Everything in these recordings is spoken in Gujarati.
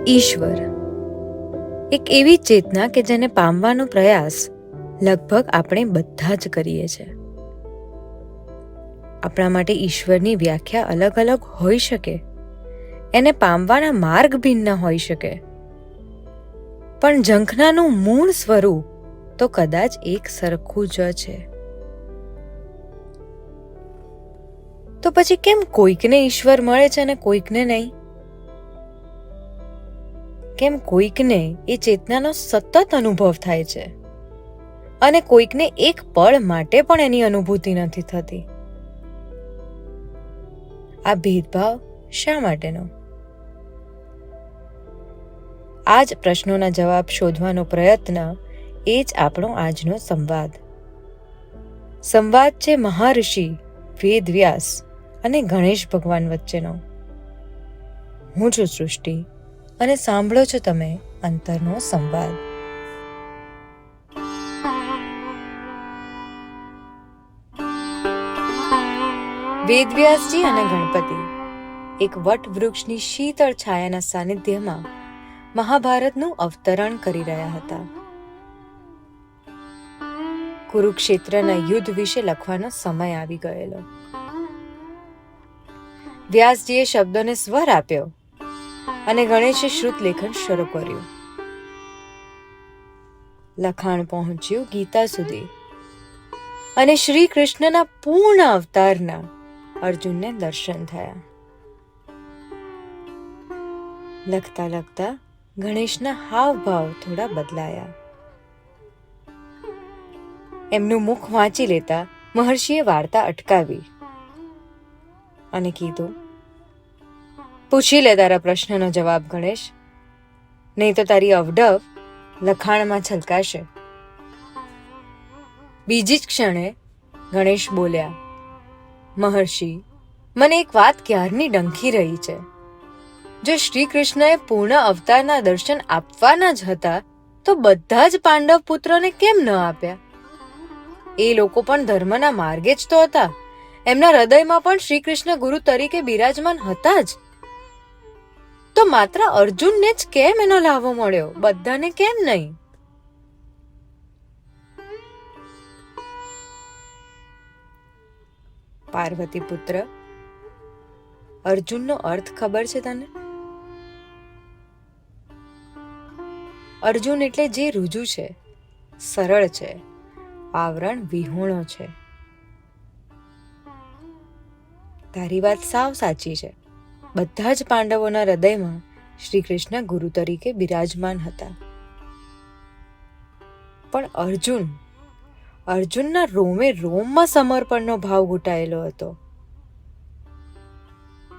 ઈશ્વર એક એવી ચેતના કે જેને પામવાનો પ્રયાસ લગભગ આપણે બધા જ કરીએ છીએ. આપણા માટે ઈશ્વરની વ્યાખ્યા અલગ અલગ હોઈ શકે, એને પામવાના માર્ગ ભિન્ન હોઈ શકે, પણ ઝંખનાનું મૂળ સ્વરૂપ તો કદાચ એક સરખું જ છે. તો પછી કેમ કોઈકને ઈશ્વર મળે છે અને કોઈકને નહીં? કેમ કોઈકને એ ચેતનાનો સતત અનુભવ થાય છે અને કોઈકને એક પળ માટે પણ એની અનુભૂતિ નથી થતી? આ ભેદભાવ શા માટેનો? આ જ પ્રશ્નોના જવાબ શોધવાનો પ્રયત્ન એ જ આપણો આજનો સંવાદ. સંવાદ છે મહાઋષિ વેદવ્યાસ અને ગણેશ ભગવાન વચ્ચેનો. હું છું સૃષ્ટિ અને સાંભળો છો તમે અંતરનો સંવાદ. વેદવ્યાસજી અને ગણપતિ એક વટવૃક્ષની શીતળ છાયાના સાનિધ્યમાં મહાભારતનું અવતરણ કરી રહ્યા હતા. કુરુક્ષેત્રના યુદ્ધ વિશે લખવાનો સમય આવી ગયેલો. વ્યાસજીએ શબ્દોને સ્વર આપ્યો અને ગણેશે શ્રુત લેખન શરૂ કર્યું. લખાણ પહોંચ્યું ગીતા સુધી અને શ્રી કૃષ્ણના પૂર્ણ અવતારના અર્જુનને દર્શન થયા. લખતા લખતા ગણેશના હાવભાવ થોડા બદલાયા. એમનું મુખ વાંચી લેતા મહર્ષિએ વાર્તા અટકાવી અને કીધું, પૂછી લે તારા પ્રશ્નનો જવાબ ગણેશ, નહીં તો તારી અવડવ લખાણમાં છલકાશે. બીજી જ ક્ષણે ગણેશ બોલ્યા, મહર્ષિ, મને એક વાત ક્યારની ડંખી રહી છે. જો શ્રી કૃષ્ણએ પૂર્ણ અવતારના દર્શન આપવાના જ હતા તો બધા જ પાંડવ પુત્રોને કેમ ન આપ્યા? એ લોકો પણ ધર્મના માર્ગે જ તો હતા. એમના હૃદયમાં પણ શ્રી કૃષ્ણ ગુરુ તરીકે બિરાજમાન હતા જ. તો માત્ર અર્જુનને જ કેમ એનો લાભો મળ્યો, બધાને કેમ નહીં? પાર્વતી પુત્ર, અર્જુનનો અર્થ ખબર છે તને? અર્જુન એટલે જે ઋજુ છે, સરળ છે, આવરણ વિહોણો છે. તારી વાત સાવ સાચી છે. બધા જ પાંડવોના હૃદયમાં શ્રી કૃષ્ણ ગુરુ તરીકે બિરાજમાન હતા. પણ અર્જુનના રોમે રોમમાં સમર્પણનો ભાવ ઘૂંટાયેલો હતો.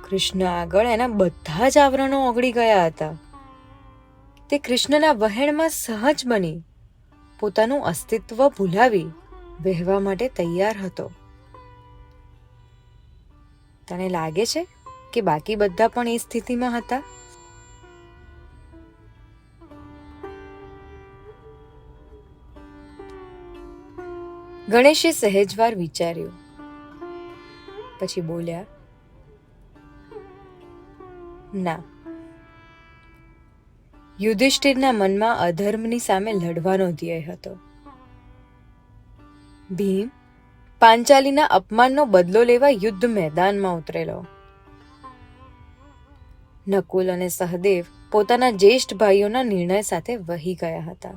કૃષ્ણ આગળ એના બધા જ આવરણો ઓગળી ગયા હતા. તે કૃષ્ણના વહેણમાં સહજ બની પોતાનું અસ્તિત્વ ભૂલાવી વહેવા માટે તૈયાર હતો. તને લાગે છે કે બાકી બધા પણ એ સ્થિતિમાં હતા? ગણેશે સહેજવાર વિચાર્યું, પછી બોલ્યા, ના. યુધિષ્ઠિરના મનમાં અધર્મની સામે લડવાનો ધ્યેય હતો. ભીમ પાંચાલીના અપમાનનો બદલો લેવા યુદ્ધ મેદાનમાં ઉતરેલો. નકુલ અને સહદેવ પોતાના જ્યેષ્ઠ ભાઈઓના નિર્ણય સાથે વહી ગયા હતા.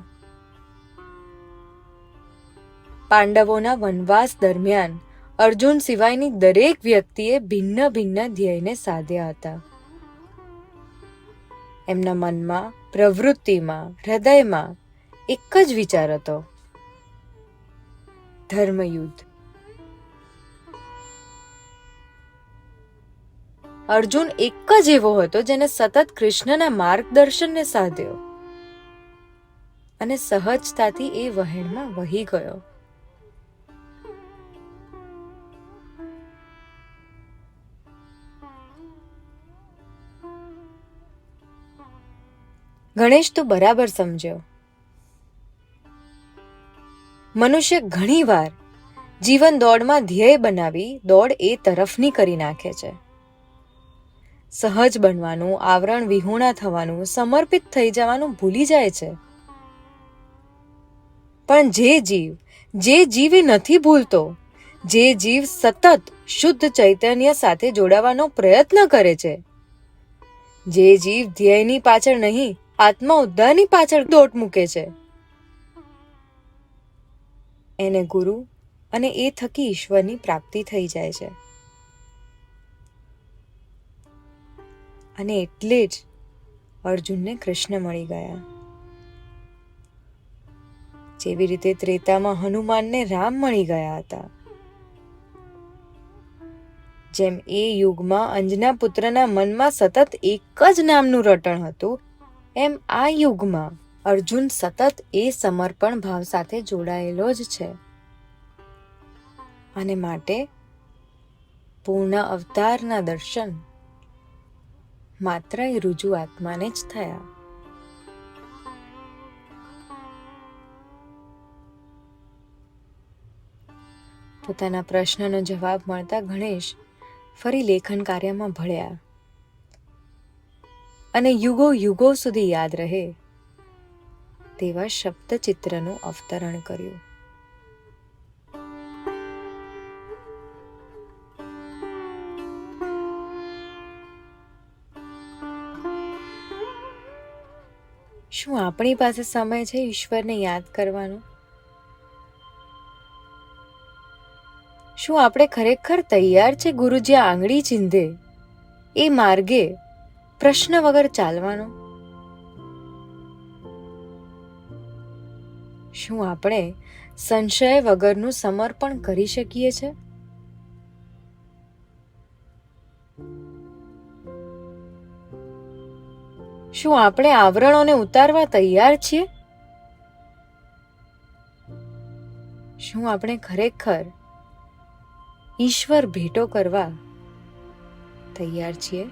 પાંડવોના વનવાસ દરમિયાન અર્જુન સિવાયની દરેક વ્યક્તિએ ભિન્ન ભિન્ન ધ્યેયને સાધ્યા હતા. એમના મનમાં, પ્રવૃત્તિમાં, હૃદયમાં એક જ વિચાર હતો, ધર્મયુદ્ધ. અર્જુન એક જ એવો હતો જેને સતત કૃષ્ણના માર્ગદર્શનને સાધ્યો અને સહજતાથી એ વહેણમાં વહી ગયો. ગણેશ, તું બરાબર સમજ્યો. મનુષ્ય ઘણીવાર જીવન દોડમાં ધ્યેય બનાવી દોડ એ તરફની કરી નાખે છે. સહજ બનવાનું, આવરણ વિહોણા થવાનું, સમર્પિત થઈ જવાનું ભૂલી જાય છે. પણ જે જીવ એ નથી ભૂલતો, જે જીવ સતત શુદ્ધ ચૈતન્ય સાથે જોડાવાનો પ્રયત્ન કરે છે, જે જીવ ધ્યેયની પાછળ નહીં, આત્મા ઉદ્ધારની પાછળ દોટ મૂકે છે, એને ગુરુ અને એ થકી ઈશ્વરની પ્રાપ્તિ થઈ જાય છે. અને એટલે જ અર્જુનને કૃષ્ણ મળી ગયા. જેવી રીતે ત્રેતામાં હનુમાનને રામ મળી ગયા હતા, જેમ એ યુગમાં અંજના પુત્રના મનમાં સતત એક જ નામનું રટણ હતું, એમ આ યુગમાં અર્જુન સતત એ સમર્પણ ભાવ સાથે જોડાયેલો જ છે. અને માટે પૂર્ણ અવતારના દર્શન માત્ર એ રુજુ આત્માને જ થયા. પોતાના પ્રશ્નનો જવાબ મળતા ગણેશ ફરી લેખન કાર્યમાં ભળ્યા અને યુગો યુગો સુધી યાદ રહે તેવા શબ્દચિત્રનું અવતરણ કર્યું. શું આપણી પાસે સમય છે ઈશ્વરને યાદ કરવાનો? શું આપણે ખરેખર તૈયાર છે ગુરુ જ્યાં આંગળી ચીંધે એ માર્ગે પ્રશ્ન વગર ચાલવાનો? શું આપણે સંશય વગરનું સમર્પણ કરી શકીએ છે? શું આપણે આવરણોને ઉતારવા તૈયાર છીએ? શું આપણે ખરેખર ઈશ્વર ભેટો કરવા તૈયાર છીએ?